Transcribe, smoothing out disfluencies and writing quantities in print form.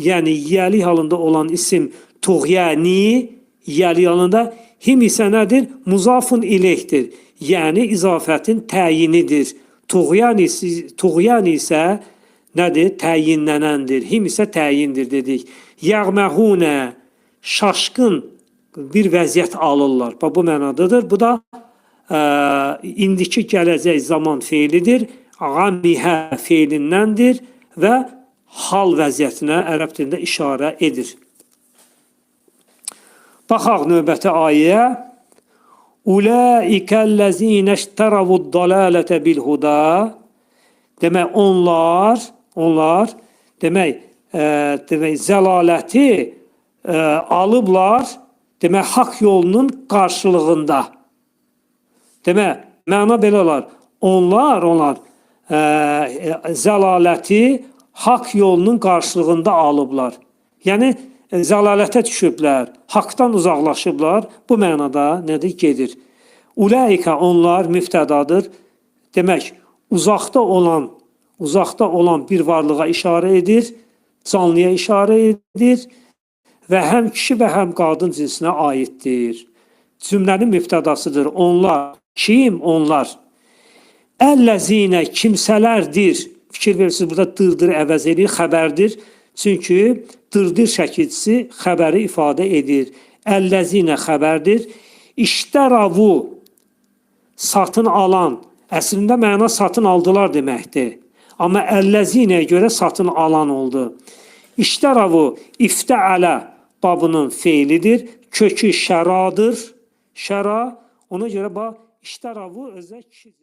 yəni yiyəlik halında olan isim tuğyani, yiyəlik halında, him isə nədir? Muzafun iləkdir. Yəni izafətin təyinidir. Tuğyan isə nədir? Təyinlənəndir. Him isə təyindir dedik. Yəğməhunə, şaşqın bir vəziyyət alırlar. Bu mənadadır. Bu da indiki gələcək zaman feilidir. Gamihə feilindəndir və hal vəziyyətinə ərəb dilində işarə edir. Baxaq növbəti ayəyə. Ulaikəl-ləzinə iştəravud-dalalətə bil-huda. Demək, onlar demək, zəlaləti alıblar, demək, haqq yolunun qarşılığında. Demək, məna belə olar. Onlar zəlaləti haqq yolunun qarşılığında alıblar. Yəni, zəlalətə düşüblər, haqdan uzaqlaşıblar. Bu mənada nədir? Gedir. Ulaika onlar müftədadır. Demək, uzaqda olan bir varlığa işarə edir, canlıya işarə edir və həm kişi və həm qadın cinsinə aiddir. Cümlənin müftədasıdır. Onlar, kim? Onlar. Əlləzinə kimsələrdir. Fikir verirsiniz, burada dırdır əvəz edir, xəbərdir. Çünki dırdır şəkilçisi xəbəri ifadə edir. Əlləzinə xəbərdir. İştəravu, satın alan. Əslində məna satın aldılar deməkdir. Amma əlləzinəyə görə satın alan oldu. İştəravu, iftəələ babının feilidir. Kökü şəradır. Şəra, ona görə iştəravu özə kişidir.